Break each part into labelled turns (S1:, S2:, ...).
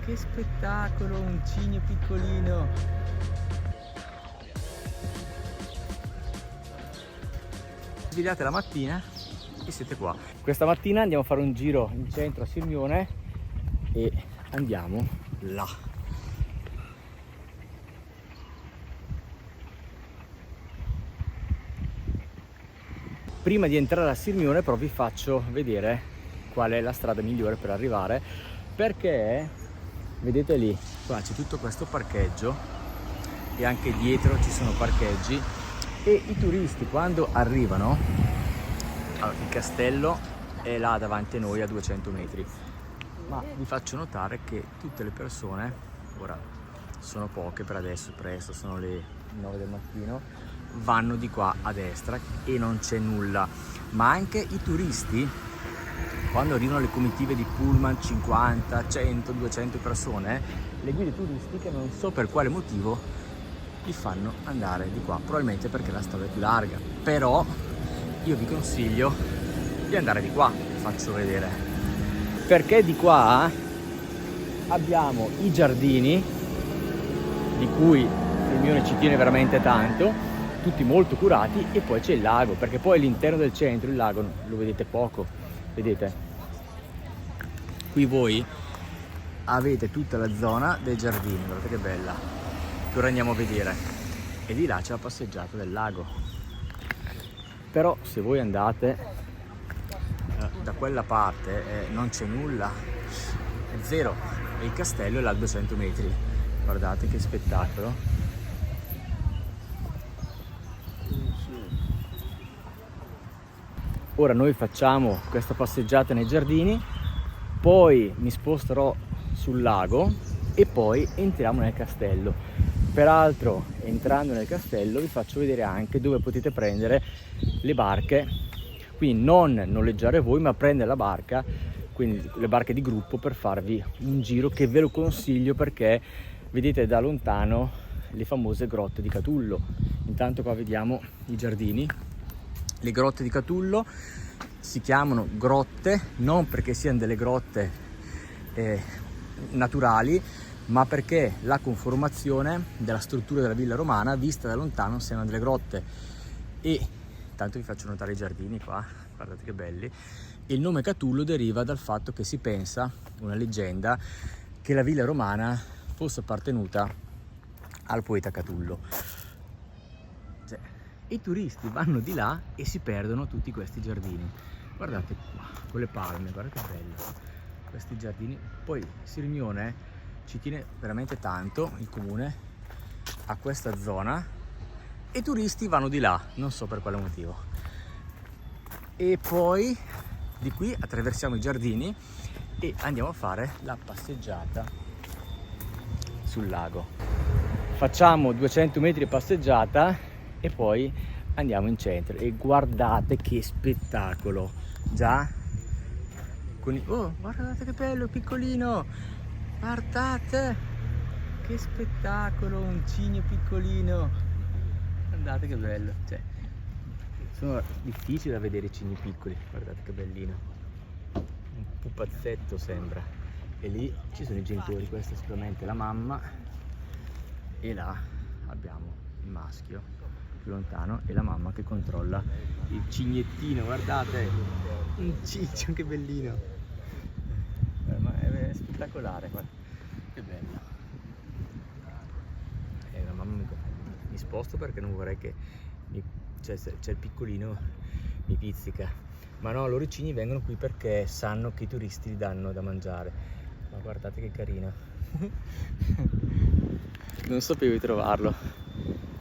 S1: che spettacolo, un cigno piccolino. Svegliate la mattina e siete qua. Questa mattina andiamo a fare un giro in centro a Sirmione e andiamo là. Prima di entrare a Sirmione però vi faccio vedere qual è la strada migliore per arrivare, perché vedete lì, qua c'è tutto questo parcheggio e anche dietro ci sono parcheggi, e i turisti quando arrivano, il castello è là davanti a noi a 200 metri, ma vi faccio notare che tutte le persone, ora sono poche per adesso, presto, sono le 9 del mattino, vanno di qua a destra e non c'è nulla. Ma anche i turisti, quando arrivano le comitive di pullman, 50, 100, 200 persone, le guide turistiche non so per quale motivo li fanno andare di qua, probabilmente perché la strada è più larga, però io vi consiglio di andare di qua, vi faccio vedere, perché di qua abbiamo i giardini di cui Sirmione ci tiene veramente tanto, tutti molto curati, e poi c'è il lago, perché poi all'interno del centro il lago lo vedete poco, vedete? Qui voi avete tutta la zona dei giardini, guardate che bella, che ora andiamo a vedere, e di là c'è la passeggiata del lago. Però se voi andate da quella parte non c'è nulla, è zero, e il castello è là a 200 metri, guardate che spettacolo. Ora noi facciamo questa passeggiata nei giardini, poi mi sposterò sul lago e poi entriamo nel castello. Peraltro, entrando nel castello vi faccio vedere anche dove potete prendere le barche, quindi non noleggiare voi ma prendere la barca, quindi le barche di gruppo, per farvi un giro che ve lo consiglio, perché vedete da lontano le famose grotte di Catullo. Intanto qua vediamo i giardini. Le grotte di Catullo si chiamano grotte non perché siano delle grotte naturali, ma perché la conformazione della struttura della villa romana vista da lontano siano delle grotte. E intanto vi faccio notare i giardini qua, guardate che belli. E il nome Catullo deriva dal fatto che si pensa, una leggenda, che la villa romana fosse appartenuta al poeta Catullo. I turisti vanno di là e si perdono tutti questi giardini. Guardate qua, con le palme, guardate che bello, questi giardini. Poi Sirmione ci tiene veramente tanto, il comune, a questa zona, e i turisti vanno di là, non so per quale motivo. E poi di qui attraversiamo i giardini e andiamo a fare la passeggiata sul lago. Facciamo 200 metri di passeggiata e poi andiamo in centro, e guardate che spettacolo, già con i... oh, guardate che bello, piccolino, guardate che spettacolo, un cigno piccolino, guardate che bello, cioè, sono difficili da vedere i cigni piccoli, guardate che bellino, un pupazzetto sembra. E lì ci sono i genitori, questa è sicuramente la mamma, e là abbiamo il maschio più lontano e la mamma che controlla il cignettino, guardate, un ciccio, che bellino, ma è spettacolare, guarda. Che bello. La mamma mi sposto perché non vorrei che c'è il piccolino, mi pizzica, ma no, loro i cigni vengono qui perché sanno che i turisti gli danno da mangiare. Ma guardate che carino. Non sapevo di trovarlo.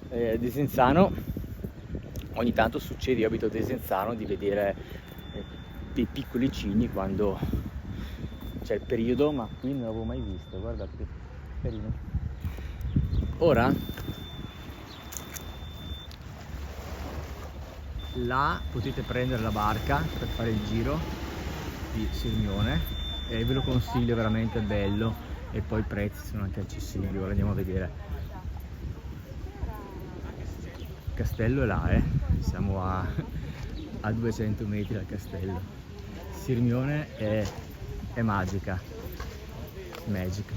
S1: Desenzano, ogni tanto succede, io abito a Desenzano, di vedere dei piccoli cigni quando c'è il periodo, ma qui non l'avevo mai visto, guardate che carino. Ora là potete prendere la barca per fare il giro di Sirmione e ve lo consiglio, veramente bello, e poi i prezzi sono anche accessibili. Ora andiamo a vedere. Il castello è là, siamo a 200 metri dal castello. Sirmione è magica. magic.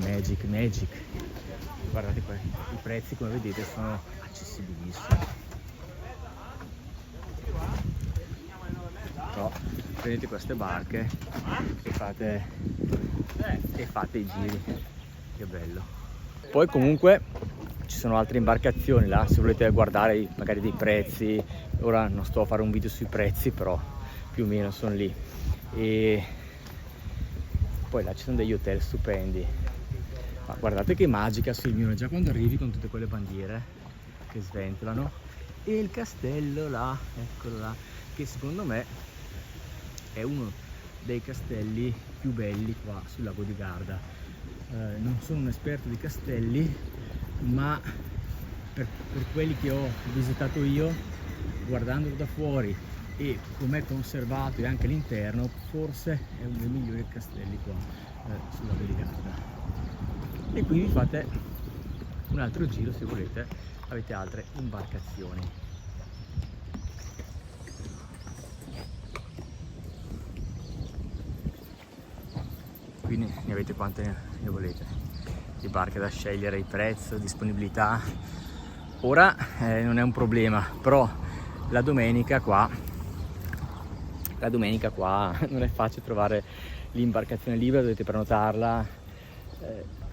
S1: Guardate qua, i prezzi come vedete sono accessibilissimi. Però prendete queste barche e fate i giri, che bello. Poi comunque ci sono altre imbarcazioni là, se volete guardare magari dei prezzi. Ora non sto a fare un video sui prezzi, però più o meno sono lì. E poi là ci sono degli hotel stupendi. Ma guardate che magica Sirmione, già quando arrivi con tutte quelle bandiere che sventolano. E il castello là, eccolo là, che secondo me è uno dei castelli più belli qua sul lago di Garda. Non sono un esperto di castelli, ma per quelli che ho visitato io, guardandolo da fuori e com'è conservato e anche l'interno, forse è uno dei migliori castelli qua sul lago di Garda. E quindi fate un altro giro se volete, avete altre imbarcazioni. Quindi ne avete quante ne volete, di barche da scegliere, il prezzo, disponibilità. Ora non è un problema, però la domenica qua non è facile trovare l'imbarcazione libera, dovete prenotarla.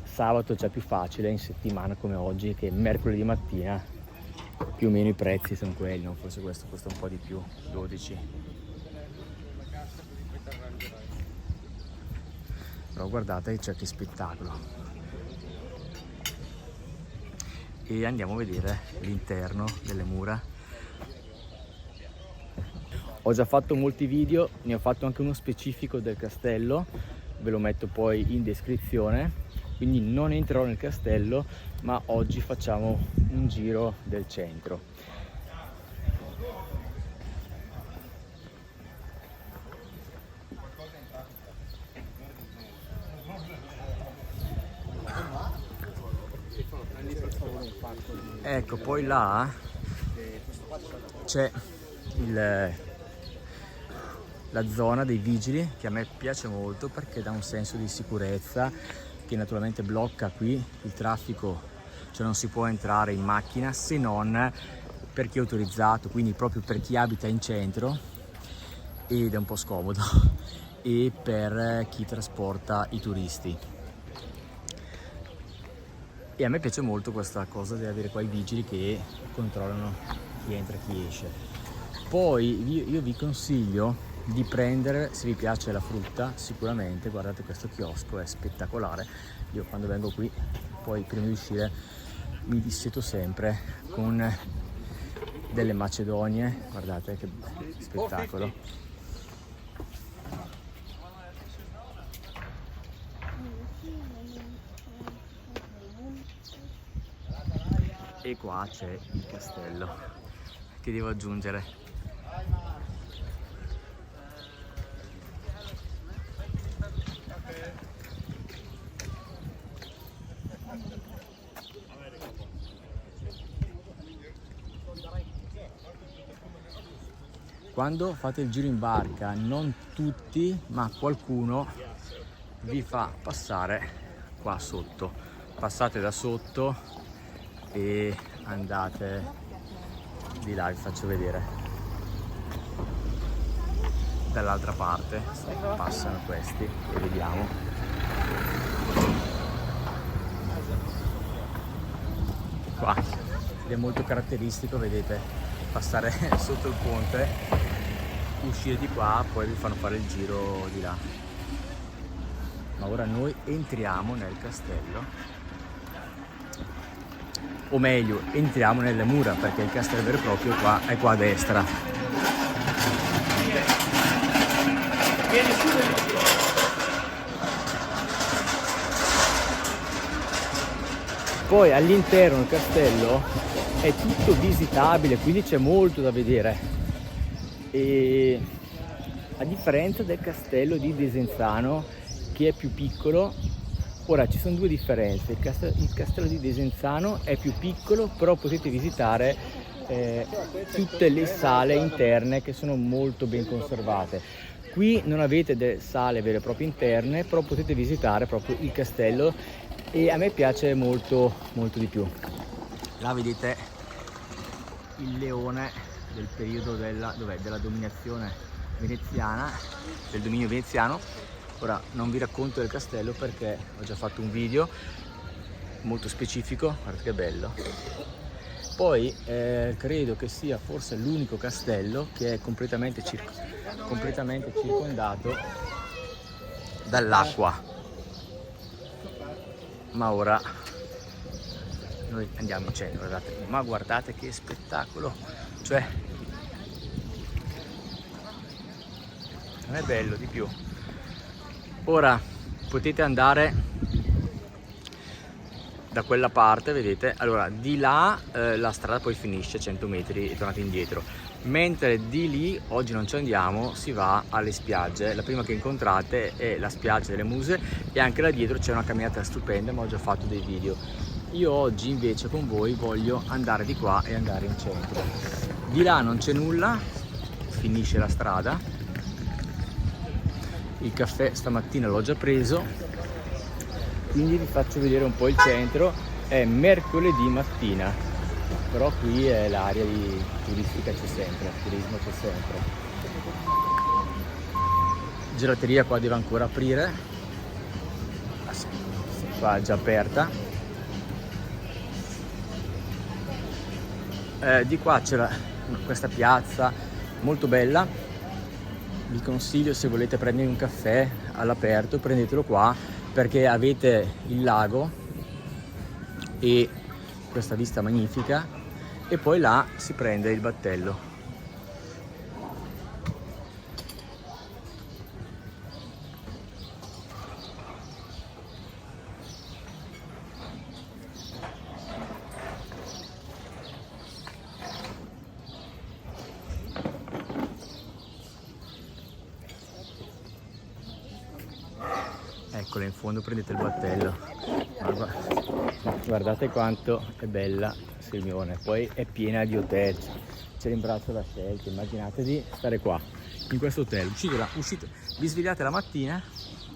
S1: Sabato è già più facile, in settimana come oggi, che mercoledì mattina più o meno i prezzi sono quelli, no? Forse questo costa un po' di più, 12. Però guardate che c'è, che spettacolo. E andiamo a vedere l'interno delle mura. Ho già fatto molti video, ne ho fatto anche uno specifico del castello, ve lo metto poi in descrizione, quindi non entrerò nel castello, ma oggi facciamo un giro del centro. Ecco, poi là c'è la zona dei vigili, che a me piace molto perché dà un senso di sicurezza, che naturalmente blocca qui il traffico, cioè non si può entrare in macchina se non per chi è autorizzato, quindi proprio per chi abita in centro, ed è un po' scomodo, e per chi trasporta i turisti. E a me piace molto questa cosa di avere qua i vigili che controllano chi entra e chi esce. Poi io vi consiglio di prendere, se vi piace la frutta, sicuramente, guardate questo chiosco, è spettacolare. Io quando vengo qui, poi prima di uscire, mi disseto sempre con delle macedonie, guardate che spettacolo. E qua c'è il castello che devo aggiungere. Quando fate il giro in barca, non tutti, ma qualcuno vi fa passare qua sotto. Passate da sotto e andate di là, vi faccio vedere. Dall'altra parte passano questi e vediamo. Qua ed è molto caratteristico, vedete, passare sotto il ponte, uscire di qua, poi vi fanno fare il giro di là. Ma ora noi entriamo nel castello, o meglio entriamo nelle mura, perché il castello vero e proprio qua è qua a destra. Poi all'interno del castello è tutto visitabile, quindi c'è molto da vedere. E a differenza del castello di Desenzano, che è più piccolo, ora ci sono due differenze. Il castello di Desenzano è più piccolo, però potete visitare tutte le sale interne che sono molto ben conservate. Qui non avete sale vere e proprie interne, però potete visitare proprio il castello e a me piace molto molto di più. Là vedete il leone del periodo della dominazione veneziana, del dominio veneziano. Ora non vi racconto del castello perché ho già fatto un video molto specifico, guardate che bello. Poi credo che sia forse l'unico castello che è completamente circondato dall'acqua. Ma ora noi andiamo in centro, guardate, ma guardate che spettacolo, cioè non è bello di più. Ora potete andare da quella parte, vedete, allora di là la strada poi finisce 100 metri e tornate indietro, mentre di lì oggi non ci andiamo, si va alle spiagge. La prima che incontrate è la spiaggia delle Muse e anche là dietro c'è una camminata stupenda, ma ho già fatto dei video. Io oggi invece con voi voglio andare di qua e andare in centro. Di là non c'è nulla, finisce la strada. Il caffè stamattina l'ho già preso, quindi vi faccio vedere un po' il centro. È mercoledì mattina, però qui è l'area turistica, c'è sempre, il turismo c'è sempre. Gelateria qua deve ancora aprire, qua è già aperta. Di qua c'è questa piazza molto bella. Vi consiglio, se volete prendere un caffè all'aperto, prendetelo qua perché avete il lago e questa vista magnifica, e poi là si prende il battello. Eccolo in fondo, prendete il battello. Guardate quanto è bella Sirmione, poi è piena di hotel, c'è l'imbraccio da scelta. Immaginate di stare qua in questo hotel, uscite, vi svegliate la mattina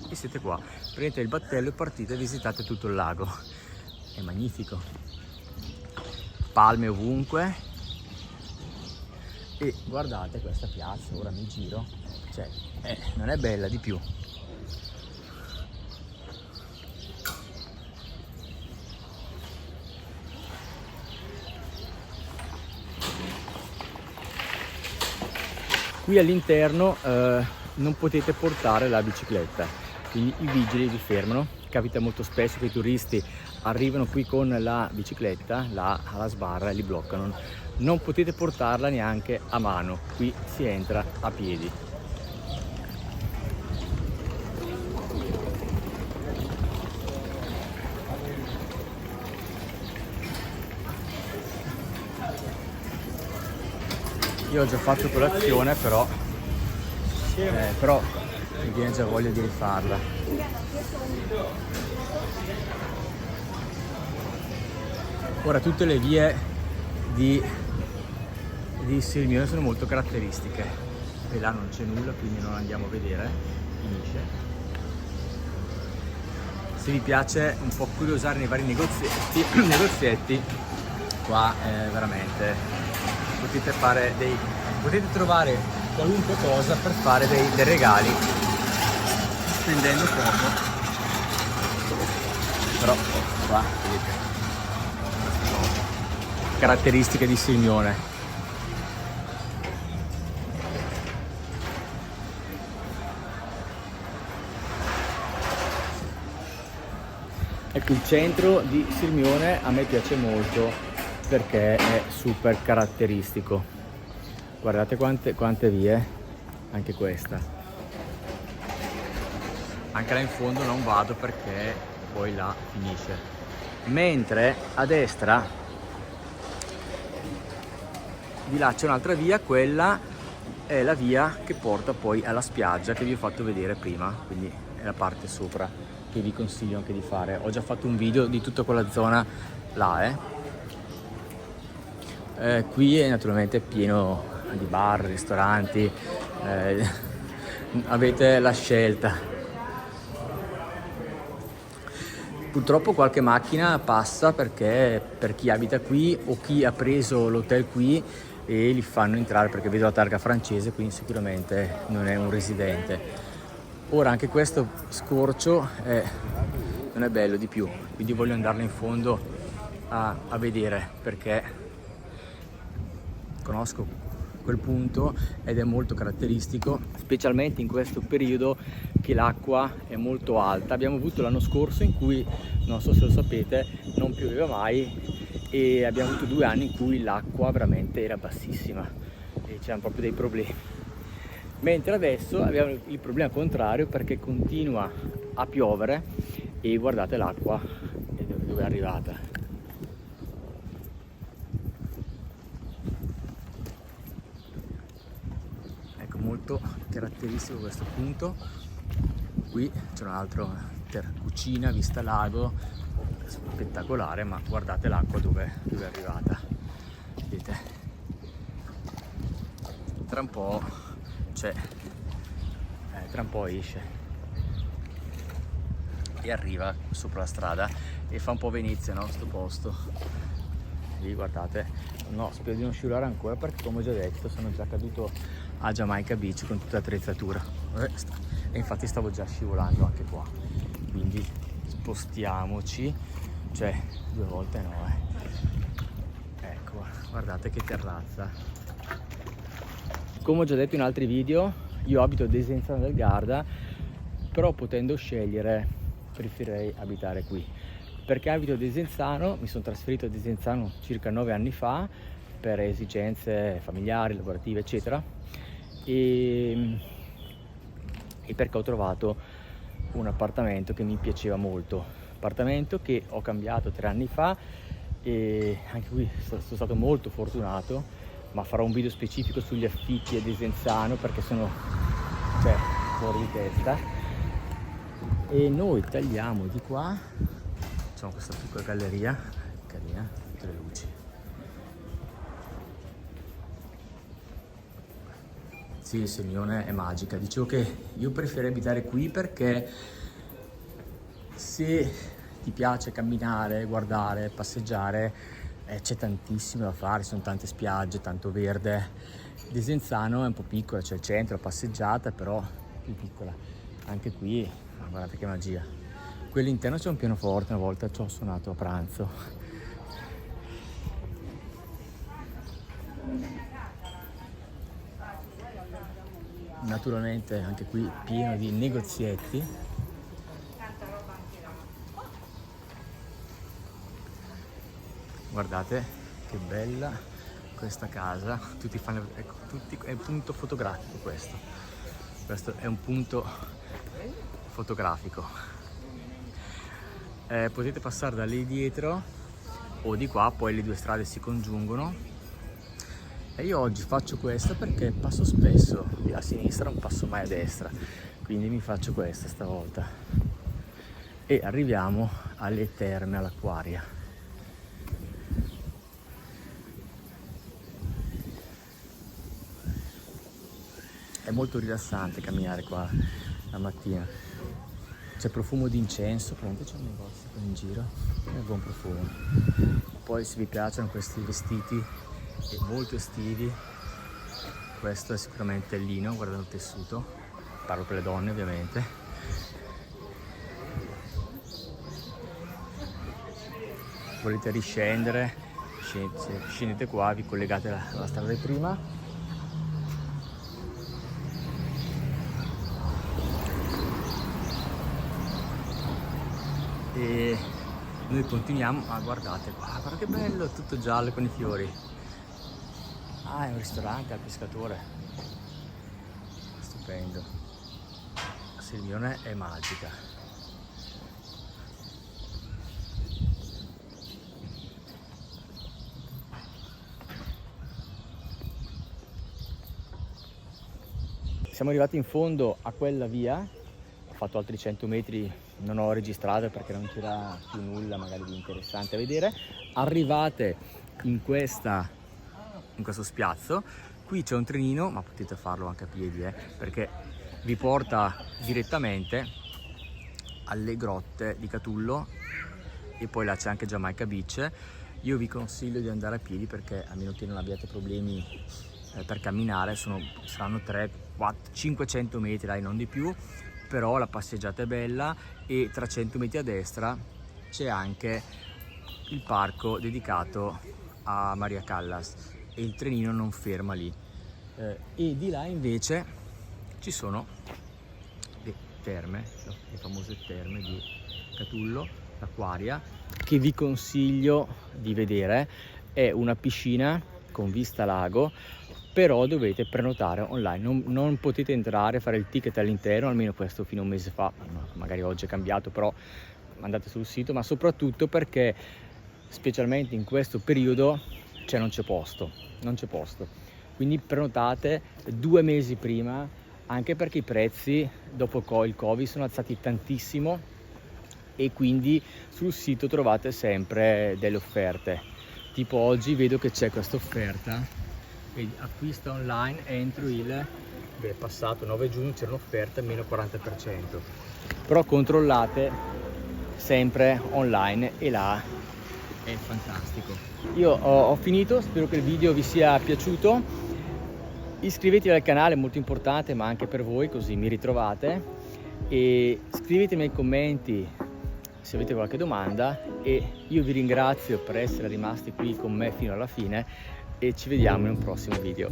S1: e siete qua, prendete il battello e partite e visitate tutto il lago. È magnifico, palme ovunque, e guardate questa piazza. Ora mi giro, cioè non è bella di più. Qui all'interno non potete portare la bicicletta, quindi i vigili vi fermano. Capita molto spesso che i turisti arrivano qui con la bicicletta, là alla sbarra, e li bloccano. Non potete portarla neanche a mano, qui si entra a piedi. Io ho già fatto colazione, però mi viene già voglia di rifarla. Ora tutte le vie di Sirmione sono molto caratteristiche, e là non c'è nulla, quindi non andiamo a vedere, finisce. Se vi piace un po' curiosare nei vari negozietti, qua è veramente... potete trovare qualunque cosa per fare dei regali spendendo poco, però qua vedete caratteristiche di Sirmione. Ecco, il centro di Sirmione a me piace molto perché è super caratteristico. Guardate quante vie, anche questa. Anche là in fondo non vado perché poi là finisce. Mentre a destra, di là c'è un'altra via, quella è la via che porta poi alla spiaggia che vi ho fatto vedere prima, quindi è la parte sopra che vi consiglio anche di fare. Ho già fatto un video di tutta quella zona là, qui è naturalmente pieno di bar, ristoranti, avete la scelta. Purtroppo qualche macchina passa perché per chi abita qui o chi ha preso l'hotel qui e li fanno entrare, perché vedo la targa francese, quindi sicuramente non è un residente. Ora anche questo scorcio non è bello di più, quindi voglio andarlo in fondo a vedere, perché conosco quel punto ed è molto caratteristico, specialmente in questo periodo che l'acqua è molto alta. Abbiamo avuto l'anno scorso in cui, non so se lo sapete, non pioveva mai e abbiamo avuto 2 anni in cui l'acqua veramente era bassissima e c'erano proprio dei problemi. Mentre adesso abbiamo il problema contrario, perché continua a piovere e guardate l'acqua dove è arrivata. Molto caratteristico questo punto. Qui c'è un altro cucina vista lago, spettacolare, ma guardate l'acqua dove è arrivata, vedete? Tra un po' c'è, tra un po' esce e arriva sopra la strada e fa un po' Venezia, no? Sto posto lì, guardate. No, spero di non scivolare ancora, perché come ho già detto sono già caduto a Jamaica Beach con tutta l'attrezzatura e infatti stavo già scivolando anche qua, quindi spostiamoci, cioè 2 volte no, ecco, guardate che terrazza. Come ho già detto in altri video, io abito a Desenzano del Garda, però potendo scegliere preferirei abitare qui. Perché abito a Desenzano, mi sono trasferito a Desenzano circa 9 anni fa per esigenze familiari, lavorative eccetera, e perché ho trovato un appartamento che mi piaceva molto, appartamento che ho cambiato 3 anni fa e anche qui sono stato molto fortunato, ma farò un video specifico sugli affitti a Desenzano perché sono fuori di testa. E noi tagliamo di qua, facciamo questa piccola galleria carina, tutte le luci. Sì, il Sirmione è magica. Dicevo che io preferirei abitare qui perché se ti piace camminare, guardare, passeggiare, c'è tantissimo da fare, sono tante spiagge, tanto verde. Desenzano è un po' piccola, c'è il centro, la passeggiata, però più piccola. Anche qui, guardate che magia. Qui all'interno c'è un pianoforte, una volta ci ho suonato a pranzo. Naturalmente anche qui pieno di negozietti. Guardate che bella questa casa, tutti fanno, ecco, è un punto fotografico questo è un punto fotografico. Potete passare da lì dietro o di qua, poi le 2 strade si congiungono. E io oggi faccio questo perché passo spesso a sinistra, non passo mai a destra, quindi mi faccio questa stavolta. E arriviamo alle terme, all'Acquaria. È molto rilassante camminare qua la mattina. C'è profumo di incenso, praticamente c'è un negozio qua in giro, è buon profumo. Poi se vi piacciono questi vestiti molto estivi, questo è sicuramente il lino, guardate il tessuto, parlo per le donne ovviamente. Volete riscendere, scendete qua, vi collegate alla strada di prima. E noi continuiamo, guardate qua, guarda che bello, tutto giallo con i fiori. Ah, è un ristorante al pescatore, stupendo. Sirmione è magica. Siamo arrivati in fondo a quella via, ho fatto altri 100 metri, non ho registrato perché non c'era più nulla magari di interessante a vedere. Arrivate in questo spiazzo, qui c'è un trenino, ma potete farlo anche a piedi perché vi porta direttamente alle grotte di Catullo e poi là c'è anche Jamaica Beach. Io vi consiglio di andare a piedi perché, a meno che non abbiate problemi per camminare, saranno 3, 4, 500 metri, dai, non di più, però la passeggiata è bella. E 300 metri a destra c'è anche il parco dedicato a Maria Callas e il trenino non ferma lì. E di là invece ci sono le terme, le famose terme di Catullo, l'Acquaria, che vi consiglio di vedere. È una piscina con vista lago, però dovete prenotare online, non potete entrare, fare il ticket all'interno, almeno questo fino a un mese fa, magari oggi è cambiato, però andate sul sito, ma soprattutto perché specialmente in questo periodo non c'è posto, quindi prenotate 2 mesi prima, anche perché i prezzi dopo il Covid sono alzati tantissimo e quindi sul sito trovate sempre delle offerte. Tipo oggi vedo che c'è questa offerta, vedi, acquista online entro il passato 9 giugno, c'era un'offerta meno 40%, però controllate sempre online e là è fantastico. Io ho finito, spero che il video vi sia piaciuto. Iscrivetevi al canale, è molto importante, ma anche per voi, così mi ritrovate, e scrivetemi nei commenti se avete qualche domanda, e io vi ringrazio per essere rimasti qui con me fino alla fine e ci vediamo in un prossimo video.